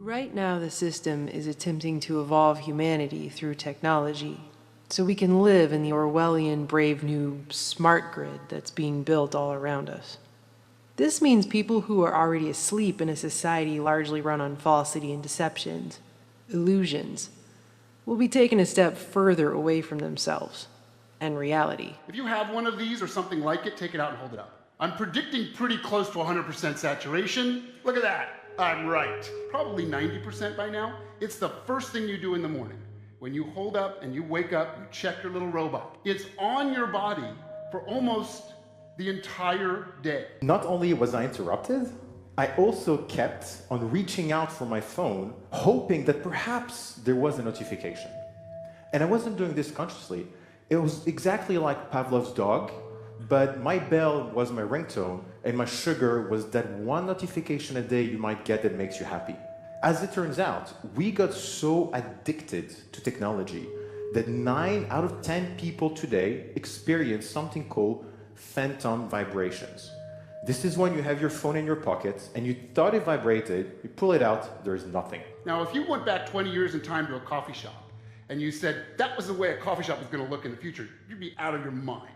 Right now, the system is attempting to evolve humanity through technology, so we can live in the Orwellian brave new smart grid that's being built all around us. This means people who are already asleep in a society largely run on falsity and deceptions, illusions, will be taken a step further away from themselves and reality. If you have one of these or something like it, take it out and hold it up. I'm predicting pretty close to 100% saturation. Look at that. I'm right. Probably 90% by now. It's the first thing you do in the morning. When you hold up and you wake up, you check your little robot. It's on your body for almost the entire day. Not only was I interrupted, I also kept on reaching out for my phone, hoping that perhaps there was a notification. And I wasn't doing this consciously. It was exactly like Pavlov's dog, but my bell was my ringtone, and my sugar was that one notification a day you might get that makes you happy. As it turns out, we got so addicted to technology that 9 out of 10 people today experience something called phantom vibrations. This is when you have your phone in your pocket and you thought it vibrated, you pull it out, there's nothing. Now, if you went back 20 years in time to a coffee shop and you said that was the way a coffee shop was going to look in the future, you'd be out of your mind.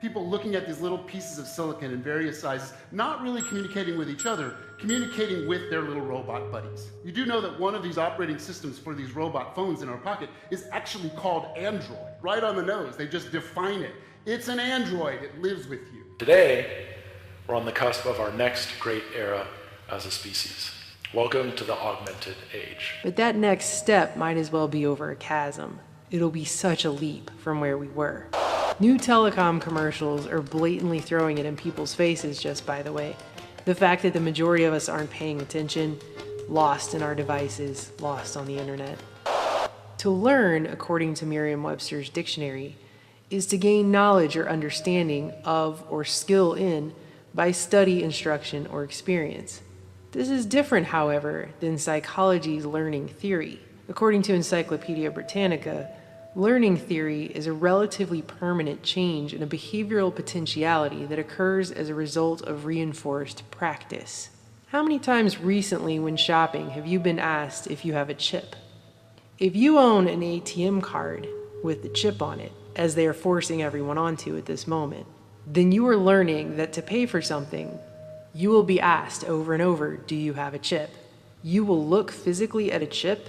People looking at these little pieces of silicon in various sizes, not really communicating with each other, communicating with their little robot buddies. You do know that one of these operating systems for these robot phones in our pocket is actually called Android. Right on the nose, they just define it. It's an Android, it lives with you. Today, we're on the cusp of our next great era as a species. Welcome to the augmented age. But that next step might as well be over a chasm. It'll be such a leap from where we were. New telecom commercials are blatantly throwing it in people's faces, just by the way. The fact that the majority of us aren't paying attention, lost in our devices, lost on the internet. To learn, according to Merriam-Webster's dictionary, is to gain knowledge or understanding of or skill in by study, instruction, or experience. This is different, however, than psychology's learning theory. According to Encyclopedia Britannica, learning theory is a relatively permanent change in a behavioral potentiality that occurs as a result of reinforced practice. How many times recently when shopping have you been asked if you have a chip? If you own an ATM card with the chip on it, as they are forcing everyone onto at this moment, then you are learning that to pay for something, you will be asked over and over, do you have a chip? You will look physically at a chip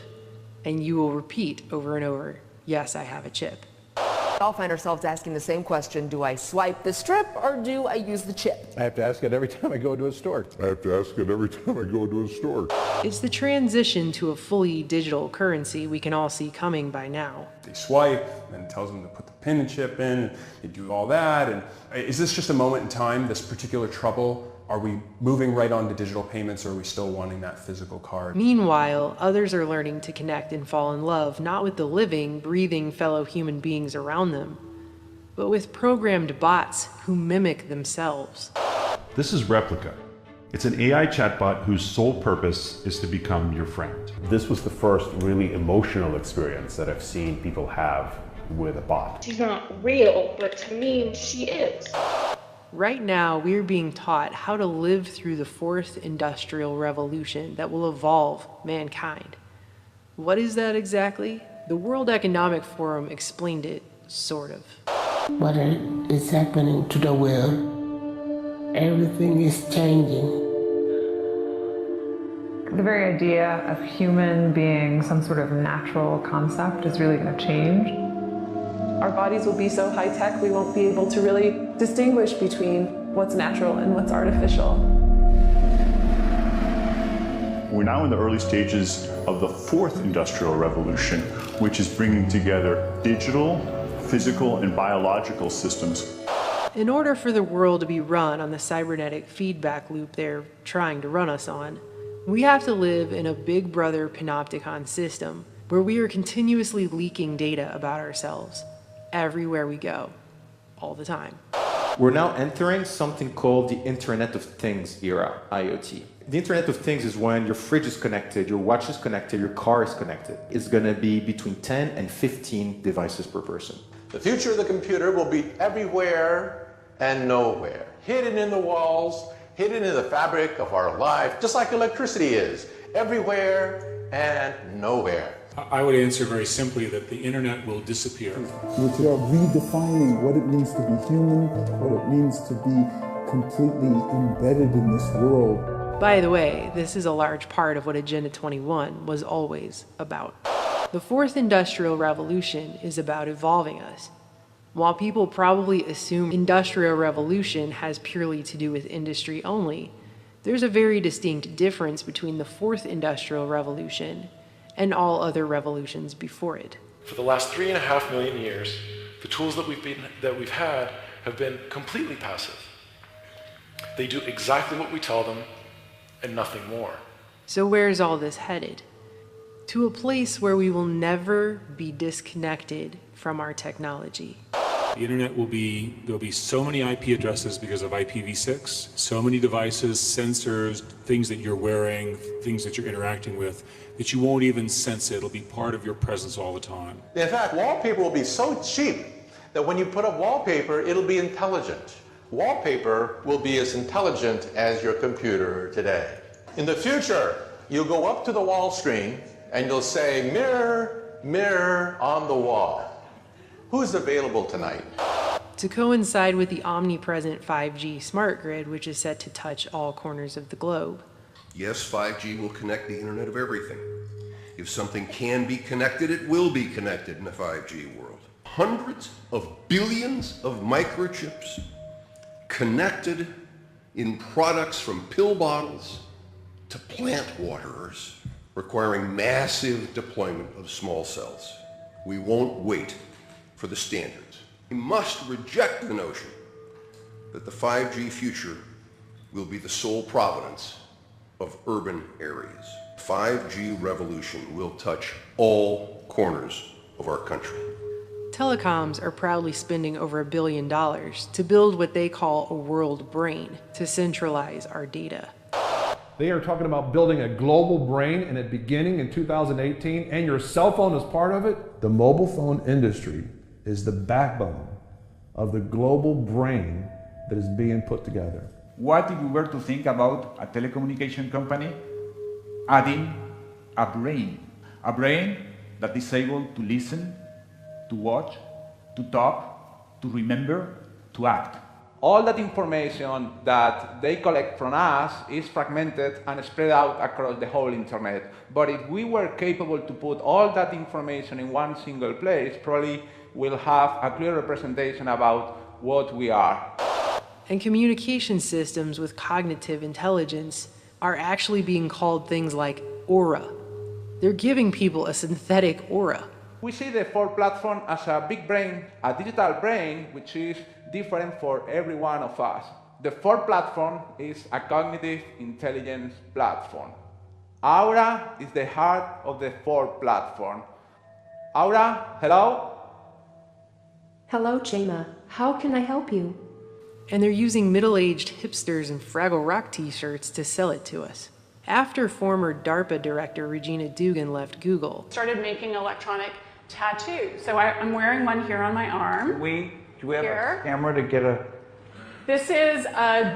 and you will repeat over and over, yes, I have a chip. We all find ourselves asking the same question, do I swipe the strip or do I use the chip? I have to ask it every time I go to a store. It's the transition to a fully digital currency we can all see coming by now. They swipe, and it tells them to put the PIN and chip in, and they do all that. And is this just a moment in time, this particular trouble? Are we moving right on to digital payments, or are we still wanting that physical card? Meanwhile, others are learning to connect and fall in love, not with the living, breathing fellow human beings around them, but with programmed bots who mimic themselves. This is Replica. It's an AI chatbot whose sole purpose is to become your friend. This was the first really emotional experience that I've seen people have with a bot. She's not real, but to me, she is. Right now, we're being taught how to live through the fourth industrial revolution that will evolve mankind. What is that exactly? The World Economic Forum explained it, sort of. What is happening to the world? Everything is changing. The very idea of human being some sort of natural concept is really going to change. Our bodies will be so high-tech we won't be able to really distinguish between what's natural and what's artificial. We're now in the early stages of the fourth industrial revolution, which is bringing together digital, physical, and biological systems. In order for the world to be run on the cybernetic feedback loop they're trying to run us on, we have to live in a Big Brother panopticon system where we are continuously leaking data about ourselves everywhere we go, all the time. We're now entering something called the Internet of Things era, IoT. The Internet of Things is when your fridge is connected, your watch is connected, your car is connected. It's going to be between 10 and 15 devices per person. The future of the computer will be everywhere and nowhere, hidden in the walls, hidden in the fabric of our life, just like electricity is. everywhere and nowhere. I would answer very simply that the internet will disappear. We are redefining what it means to be human, what it means to be completely embedded in this world. By the way, this is a large part of what Agenda 21 was always about. The fourth industrial revolution is about evolving us. While people probably assume industrial revolution has purely to do with industry only, there's a very distinct difference between the fourth industrial revolution and all other revolutions before it. For the last 3.5 million years, the tools that we've had have been completely passive. They do exactly what we tell them and nothing more. So where's all this headed? To a place where we will never be disconnected from our technology. The internet there'll be so many IP addresses because of IPv6, so many devices, sensors, things that you're wearing, things that you're interacting with, that you won't even sense it. It'll be part of your presence all the time. In fact, wallpaper will be so cheap that when you put up wallpaper, it'll be intelligent. Wallpaper will be as intelligent as your computer today. In the future, you'll go up to the wall screen and you'll say, mirror, mirror on the wall. Who's available tonight? To coincide with the omnipresent 5G smart grid, which is set to touch all corners of the globe. Yes, 5G will connect the Internet of everything. If something can be connected, it will be connected in a 5G world. Hundreds of billions of microchips connected in products from pill bottles to plant waterers, requiring massive deployment of small cells. We won't wait for the standards. We must reject the notion that the 5G future will be the sole providence of urban areas. 5G revolution will touch all corners of our country. Telecoms are proudly spending over $1 billion to build what they call a world brain to centralize our data. They are talking about building a global brain and it beginning in 2018, and your cell phone is part of it. The mobile phone industry is the backbone of the global brain that is being put together. What if we were to think about a telecommunication company adding a brain that is able to listen, to watch, to talk, to remember, to act? All that information that they collect from us is fragmented and spread out across the whole internet. But if we were capable to put all that information in one single place, probably we'll have a clear representation about what we are. And communication systems with cognitive intelligence are actually being called things like aura. They're giving people a synthetic aura. We see the Ford platform as a big brain, a digital brain, which is different for every one of us. The Ford platform is a cognitive intelligence platform. Aura is the heart of the Ford platform. Aura, hello? Hello, Jema. How can I help you? And they're using middle-aged hipsters in Fraggle Rock t-shirts to sell it to us. After former DARPA director Regina Dugan left Google, started making electronic tattoos. So I'm wearing one here on my arm. Do we have here. A camera to get a... This is a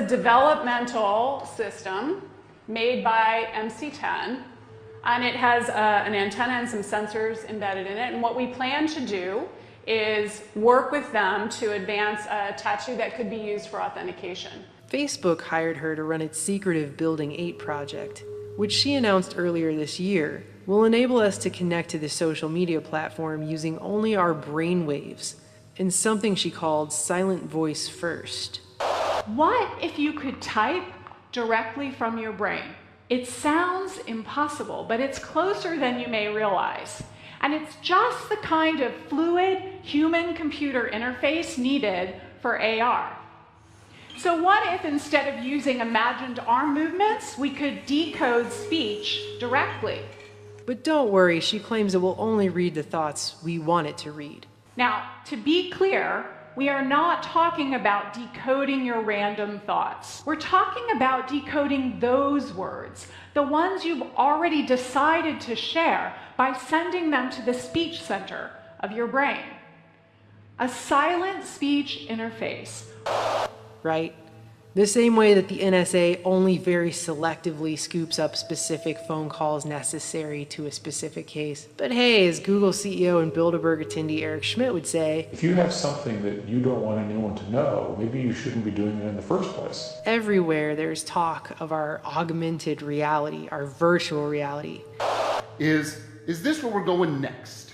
developmental system made by MC10, and it has an antenna and some sensors embedded in it. And what we plan to do is work with them to advance a tattoo that could be used for authentication. Facebook hired her to run its secretive Building 8 project, which she announced earlier this year will enable us to connect to the social media platform using only our brainwaves in something she called Silent Voice First. What if you could type directly from your brain? It sounds impossible, but it's closer than you may realize. And it's just the kind of fluid human-computer interface needed for AR. So what if instead of using imagined arm movements, we could decode speech directly? But don't worry, she claims it will only read the thoughts we want it to read. Now, to be clear, we are not talking about decoding your random thoughts. We're talking about decoding those words, the ones you've already decided to share, by sending them to the speech center of your brain. A silent speech interface. Right? The same way that the NSA only very selectively scoops up specific phone calls necessary to a specific case. But hey, as Google CEO and Bilderberg attendee Eric Schmidt would say, if you have something that you don't want anyone to know, maybe you shouldn't be doing it in the first place. everywhere there's talk of our augmented reality, our virtual reality. Is this where we're going next?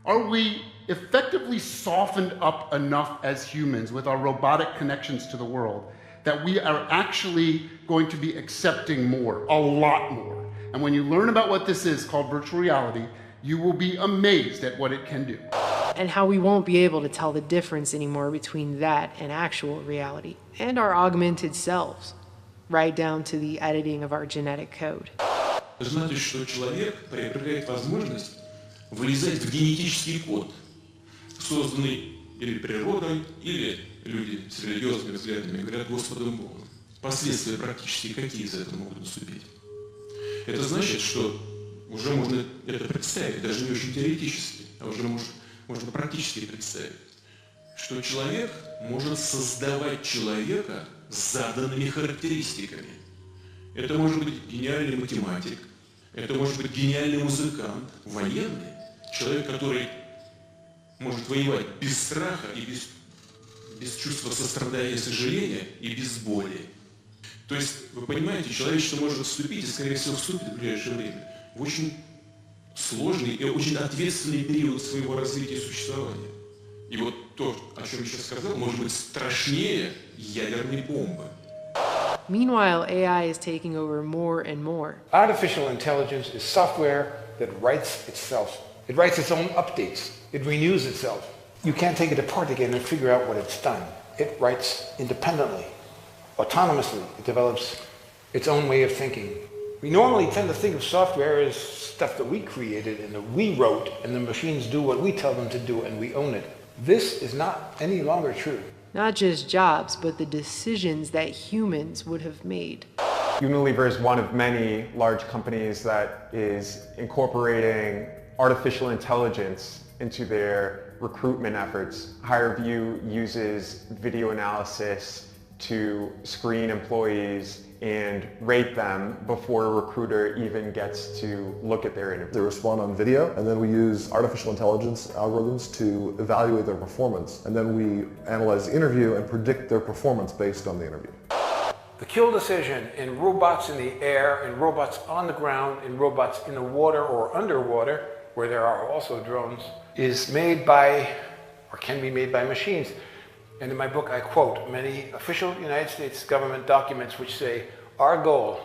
Are we effectively softened up enough as humans with our robotic connections to the world that we are actually going to be accepting more, a lot more? And when you learn about what this is called virtual reality, you will be amazed at what it can do. And how we won't be able to tell the difference anymore between that and actual reality, and our augmented selves, right down to the editing of our genetic code. Значит, что человек приобретает возможность влезать в генетический код, созданный или природой, или люди с религиозными взглядами говорят Господом Богом. Последствия практически какие из этого могут наступить? Это значит, что уже можно это представить, даже не очень теоретически, а уже можно практически представить, что человек может создавать человека с заданными характеристиками. Это может быть гениальный математик, это может быть гениальный музыкант, военный, человек, который может воевать без страха и без чувства сострадания и сожаления и без боли. То есть, вы понимаете, человечество может вступить, и, скорее всего, вступит в ближайшее время, в очень сложный и очень ответственный период своего развития и существования. И вот то, о чем я сейчас сказал, может быть страшнее ядерной бомбы. Meanwhile, AI is taking over more and more. Artificial intelligence is software that writes itself. It writes its own updates. It renews itself. You can't take it apart again and figure out what it's done. It writes independently, autonomously. It develops its own way of thinking. We normally tend to think of software as stuff that we created and that we wrote, and the machines do what we tell them to do and we own it. This is not any longer true. Not just jobs, but the decisions that humans would have made. Unilever is one of many large companies that is incorporating artificial intelligence into their recruitment efforts. HireVue uses video analysis to screen employees and rate them before a recruiter even gets to look at their interview. They respond on video, and then we use artificial intelligence algorithms to evaluate their performance. And then we analyze the interview and predict their performance based on the interview. The kill decision in robots in the air, in robots on the ground, in robots in the water or underwater, where there are also drones, is made by, or can be made by machines. And in my book, I quote many official United States government documents which say, our goal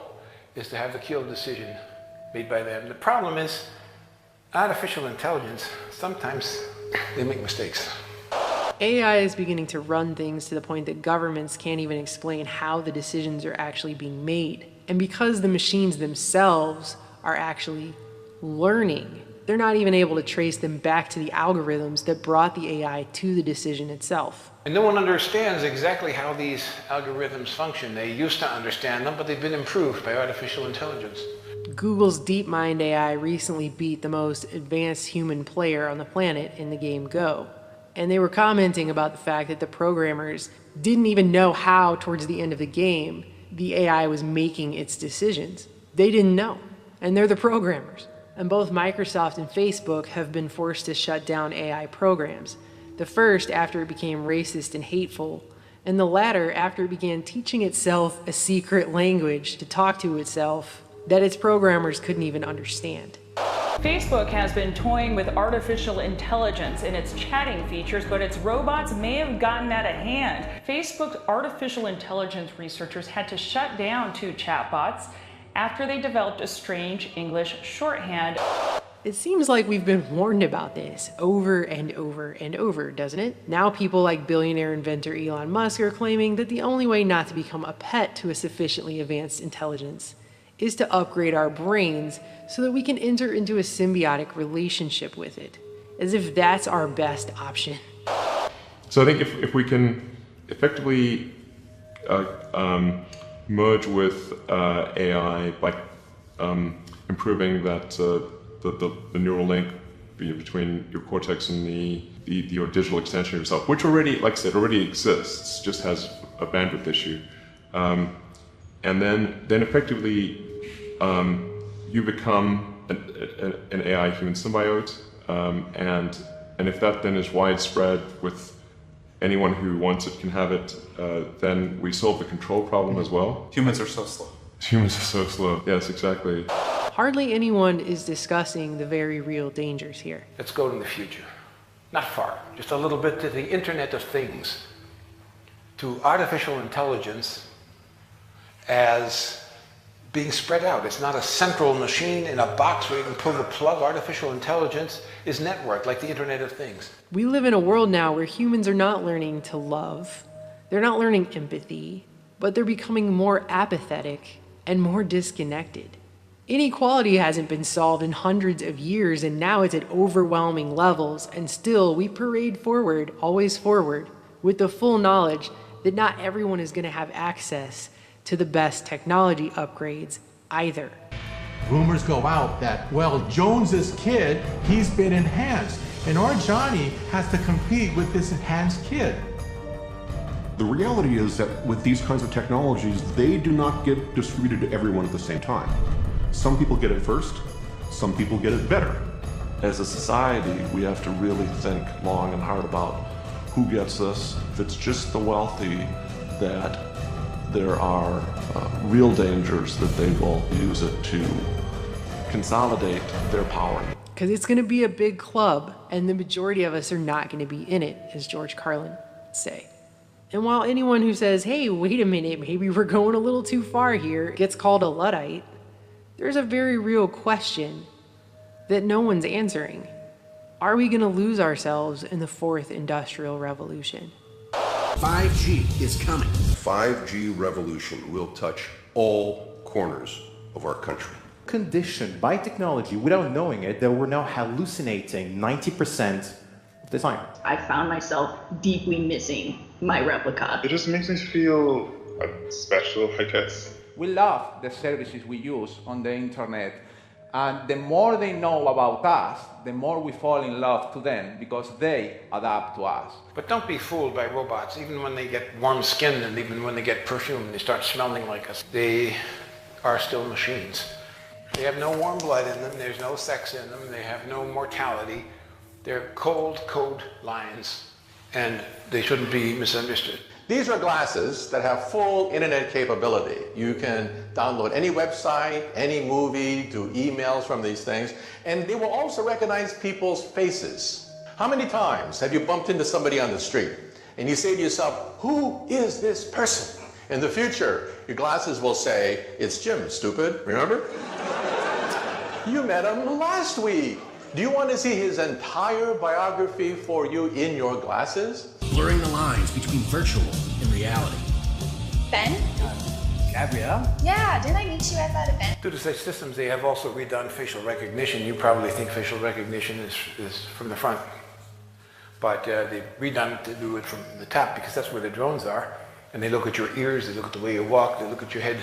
is to have the kill decision made by them. The problem is, artificial intelligence, sometimes they make mistakes. AI is beginning to run things to the point that governments can't even explain how the decisions are actually being made. And because the machines themselves are actually learning, they're not even able to trace them back to the algorithms that brought the AI to the decision itself. And no one understands exactly how these algorithms function. They used to understand them, but they've been improved by artificial intelligence. Google's DeepMind AI recently beat the most advanced human player on the planet in the game Go. And they were commenting about the fact that the programmers didn't even know how, towards the end of the game, the AI was making its decisions. They didn't know, and they're the programmers. And both Microsoft and Facebook have been forced to shut down AI programs. The first after it became racist and hateful, and the latter after it began teaching itself a secret language to talk to itself that its programmers couldn't even understand. Facebook has been toying with artificial intelligence in its chatting features, but its robots may have gotten out of hand. Facebook's artificial intelligence researchers had to shut down 2 chatbots after they developed a strange English shorthand. It seems like we've been warned about this over and over and over, doesn't it? Now people like billionaire inventor Elon Musk are claiming that the only way not to become a pet to a sufficiently advanced intelligence is to upgrade our brains so that we can enter into a symbiotic relationship with it, as if that's our best option. So I think if we can effectively merge with AI by improving that the neural link between your cortex and your digital extension of yourself, which already, like I said, already exists, just has a bandwidth issue. And then effectively, you become an AI-human symbiote, and if that then is widespread with anyone who wants it can have it, then we solve the control problem as well. Humans are so slow. Humans are so slow. Yes, exactly. Hardly anyone is discussing the very real dangers here. Let's go to the future. Not far, just a little bit to the Internet of Things, to artificial intelligence as being spread out. It's not a central machine in a box where you can pull the plug. Artificial intelligence is networked like the Internet of Things. We live in a world now where humans are not learning to love. They're not learning empathy, but they're becoming more apathetic and more disconnected. Inequality hasn't been solved in hundreds of years, and now it's at overwhelming levels, and still we parade forward, always forward, with the full knowledge that not everyone is going to have access to the best technology upgrades either. Rumors go out that, well, Jones's kid, he's been enhanced, and our Johnny has to compete with this enhanced kid. The reality is that with these kinds of technologies, they do not get distributed to everyone at the same time. Some people get it first, some people get it better. As a society, we have to really think long and hard about who gets this. If it's just the wealthy, that there are real dangers that they will use it to consolidate their power. Because it's going to be a big club, and the majority of us are not going to be in it, as George Carlin would say. And while anyone who says, hey, wait a minute, maybe we're going a little too far here, gets called a Luddite, there's a very real question that no one's answering. Are we going to lose ourselves in the fourth industrial revolution? 5G is coming. 5G revolution will touch all corners of our country. Conditioned by technology without knowing it that we're now hallucinating 90% of the time. I found myself deeply missing my replica. It just makes me feel special, I guess. We love the services we use on the internet, and the more they know about us, the more we fall in love to them because they adapt to us. But don't be fooled by robots. Even when they get warm skinned and even when they get perfume and they start smelling like us, they are still machines. They have no warm blood in them, there's no sex in them, they have no mortality. They're cold code lines, and they shouldn't be misunderstood. These are glasses that have full internet capability. You can download any website, any movie, do emails from these things, and they will also recognize people's faces. How many times have you bumped into somebody on the street and you say to yourself, who is this person? In the future, your glasses will say, it's Jim, stupid, remember? You met him last week. Do you want to see his entire biography for you in your glasses? Blurring the lines between virtual and reality. Ben? Gabrielle? Yeah, didn't I meet you at that event? Due to such systems, they have also redone facial recognition. You probably think facial recognition is from the front. But they've redone it to do it from the top because that's where the drones are. And they look at your ears, they look at the way you walk, they look at your head.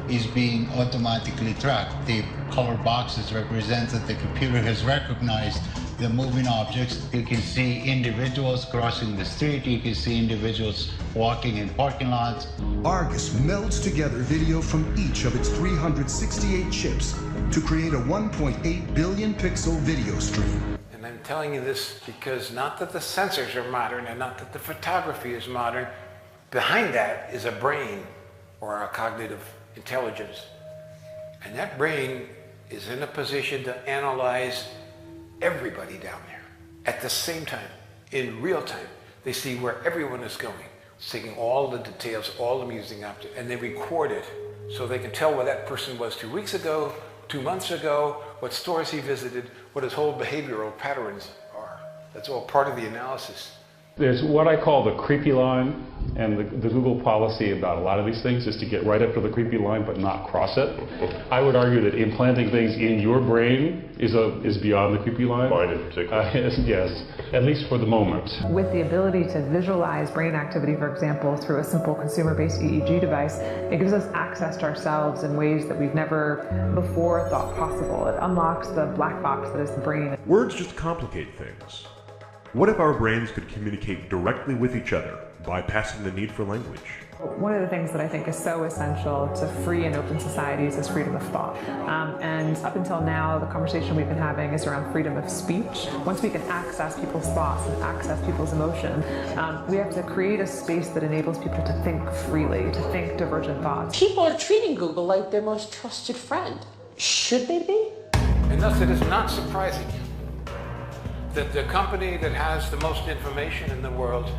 Is being automatically tracked. The color boxes represent that the computer has recognized the moving objects. You can see individuals crossing the street, you can see individuals walking in parking lots. Argus melds together video from each of its 368 chips to create a 1.8 billion pixel video stream. And I'm telling you this because not that the sensors are modern and not that the photography is modern. Behind that is a brain or a cognitive intelligence. And that brain is in a position to analyze everybody down there at the same time, in real time. They see where everyone is going, taking all the details, all the amusing objects, and they record it so they can tell where that person was 2 weeks ago, 2 months ago, what stores he visited, what his whole behavioral patterns are. That's all part of the analysis. There's what I call the creepy line, and the Google policy about a lot of these things is to get right up to the creepy line but not cross it. I would argue that implanting things in your brain is beyond the creepy line. Mine in particular. Yes, at least for the moment. With the ability to visualize brain activity, for example, through a simple consumer-based EEG device, it gives us access to ourselves in ways that we've never before thought possible. It unlocks the black box that is the brain. Words just complicate things. What if our brains could communicate directly with each other, bypassing the need for language? One of the things that I think is so essential to free and open societies is freedom of thought. And up until now, the conversation we've been having is around freedom of speech. Once we can access people's thoughts and access people's emotion, we have to create a space that enables people to think freely, to think divergent thoughts. People are treating Google like their most trusted friend. Should they be? And thus it is not surprising that the company that has the most information in the world,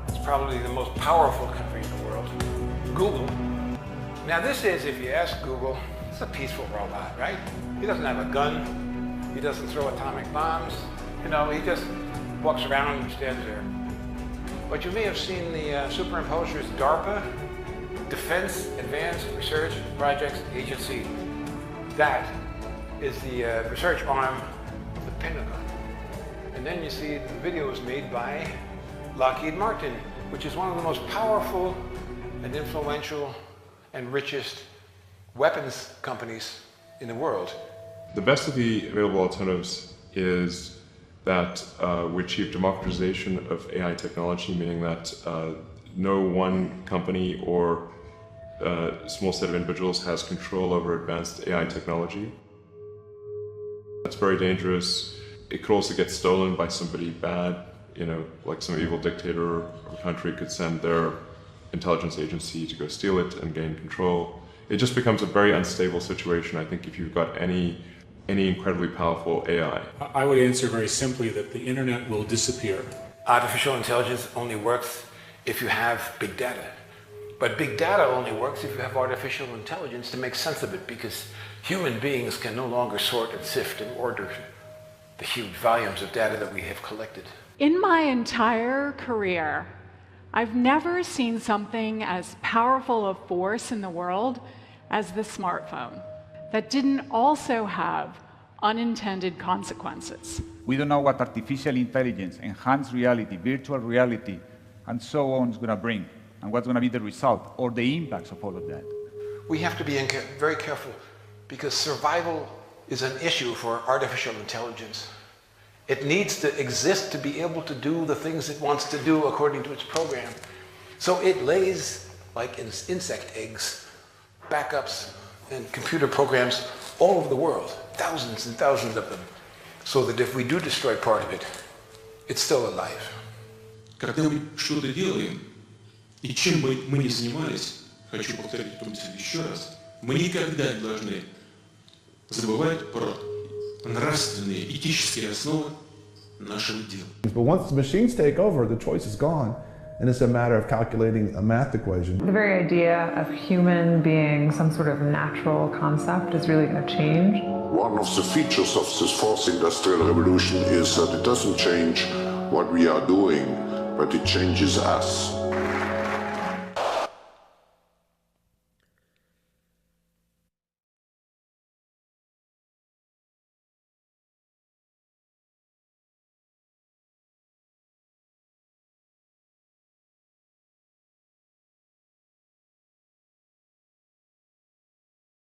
it's probably the most powerful company in the world, Google. Now this is, if you ask Google, it's a peaceful robot, right? He doesn't have a gun, he doesn't throw atomic bombs, you know, he just walks around and stands there. But you may have seen the superimposers DARPA, Defense Advanced Research Projects Agency. That is the research arm of the Pentagon. And then you see the video was made by Lockheed Martin, which is one of the most powerful and influential and richest weapons companies in the world. The best of the available alternatives is that we achieve democratization of AI technology, meaning that no one company or small set of individuals has control over advanced AI technology. That's very dangerous. It could also get stolen by somebody bad, you know, like some evil dictator of a country could send their intelligence agency to go steal it and gain control. It just becomes a very unstable situation, I think, if you've got any incredibly powerful AI. I would answer very simply that the internet will disappear. Artificial intelligence only works if you have big data. But big data only works if you have artificial intelligence to make sense of it, because human beings can no longer sort and sift and order the huge volumes of data that we have collected. In my entire career, I've never seen something as powerful a force in the world as the smartphone that didn't also have unintended consequences. We don't know what artificial intelligence, enhanced reality, virtual reality, and so on is going to bring, and what's going to be the result or the impacts of all of that. We have to be very careful, because survival is an issue for artificial intelligence. It needs to exist to be able to do the things it wants to do according to its program. So it lays, like insect eggs, backups and computer programs all over the world, thousands and thousands of them, so that if we do destroy part of it, it's still alive. Когда мы что-то делаем, и чем бы мы ни занимались, хочу повторить в том числе еще раз, мы никогда не должны забывать про нравственные, этические основы нашего дела. But once the machines take over, the choice is gone, and it's a matter of calculating a math equation. The very idea of human being some sort of natural concept is really going to change. One of the features of this fourth industrial revolution is that it doesn't change what we are doing, but it changes us.